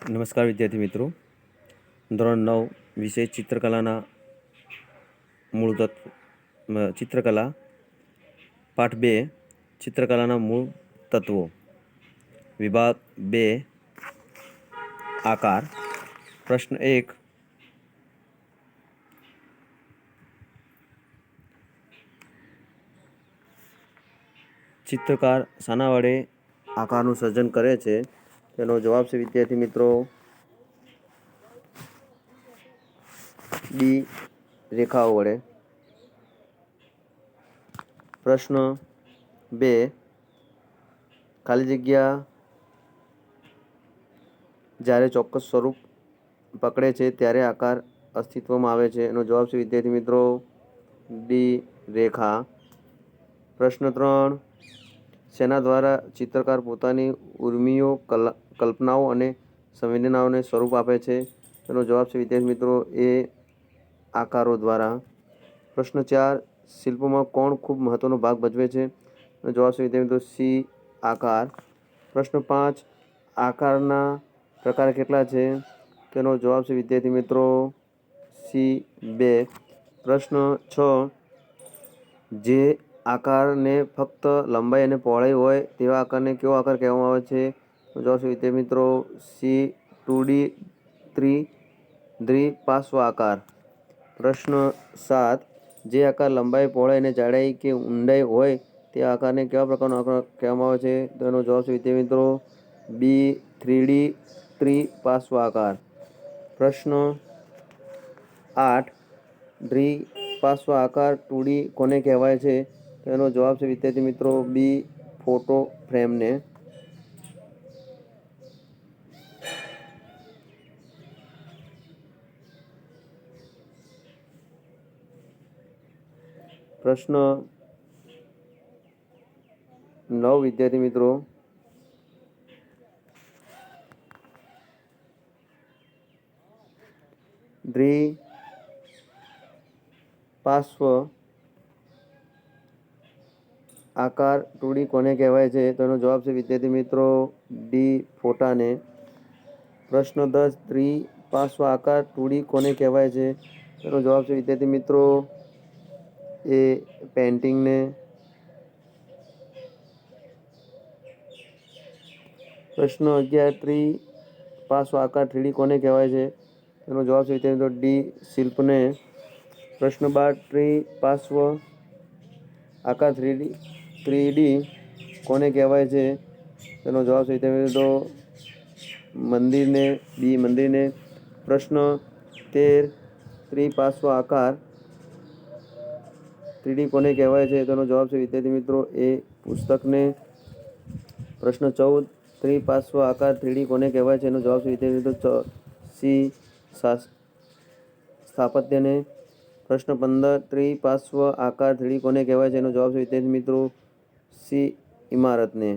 નમસ્કાર વિદ્યાર્થી મિત્રો, ધોરણ 9 વિષય ચિત્રકલાના મૂળ તત્વ ચિત્રકલા પાઠ 2 ચિત્રકલાના મૂળ તત્વો વિભાગ 2 આકાર. પ્રશ્ન 1, ચિત્રકાર શાના વડે આકારનું સર્જન કરે છે? તેનો જવાબ છે વિદ્યાર્થી મિત્રો ડી. રેખાઓ વડે. પ્રશ્ન 2, ખાલી જગ્યા જ્યારે ચોક્કસ સ્વરૂપ પકડે છે ત્યારે આકાર અસ્તિત્વમાં આવે છે. એનો જવાબ છે વિદ્યાર્થી મિત્રો ડી. રેખા. પ્રશ્ન 3, શેના દ્વારા ચિત્રકાર પોતાની ઉર્મિઓ, કલ્પનાઓ અને સંવેદનાઓને સ્વરૂપ આપે છે? તેનો જવાબ છે વિદ્યાર્થી મિત્રો એ આકારો દ્વારા. પ્રશ્ન 4, શિલ્પમાં કોણ ખૂબ મહત્વનો ભાગ ભજવે છે? તેનો જવાબ છે વિદ્યાર્થી મિત્રો સી. આકાર. પ્રશ્ન 5, આકારના પ્રકાર કેટલા છે? તેનો જવાબ છે વિદ્યાર્થી મિત્રો સી. 2. પ્રશ્ન 6, જે આકારને ફક્ત લંબાઈ અને પહોળાઈ હોય તેવા આકારને કેવો આકાર કહેવામાં આવે છે? તો જવાબ છે વિદ્યાર્થી મિત્રો સી. 2D દ્વિપાર્શ્વ આકાર. પ્રશ્ન 7, જે આકાર લંબાઈ, પહોળાઈ અને જાડાઈ કે ઊંડાઈ હોય તે આકારને કેવા પ્રકારનો આકાર કહેવામાં આવે છે? તેનો જવાબ છે વિદ્યાર્થી મિત્રો બી. 3D ત્રિપાર્શ્વ આકાર. પ્રશ્ન 8, દ્વિપાર્શ્વ આકાર 2D કોને કહેવાય છે? તેનો જવાબ છે વિદ્યાર્થી મિત્રો બી. ફોટો ફ્રેમને. પ્રશ્ન 9 વિદ્યાર્થી મિત્રો, દ્વિપાર્શ્વ આકાર 2D કોને કહેવાય છે? તેનો જવાબ છે વિદ્યાર્થી મિત્રો ડી. ફોટાને. પ્રશ્ન 10, દ્વિપાર્શ્વ આકાર 2D કોને કહેવાય છે? તેનો જવાબ છે વિદ્યાર્થી મિત્રો એ પેઇન્ટિંગને. પ્રશ્ન 11, ત્રિપાર્શ્વ આકાર 3D કોને કહેવાય છે? તેનો જવાબ છે વિદ્યાર્થી મિત્રો ડી. શિલ્પને. પ્રશ્ન 12, ત્રિપાર્શ્વ આકાર 3D કોને કહેવાય છે? તેનો જવાબ છે વિદ્યાર્થી મિત્રો મંદિરને, બી. મંદિરને. પ્રશ્ન 13, ત્રિપાર્શ્વ આકાર 3D કોને કહેવાય છે? તેનો જવાબ છે વિદ્યાર્થી મિત્રો એ પુસ્તકને. પ્રશ્ન 14, ત્રિપાર્શ્વ આકાર 3D કોને કહેવાય છે? એનો જવાબ છે વિદ્યાર્થી મિત્રો સી. સ્થાપત્યને. પ્રશ્ન 15, ત્રિપાર્શ્વ આકાર 3D કોને કહેવાય છે? એનો જવાબ છે વિદ્યાર્થી મિત્રો સી. ઇમારતને.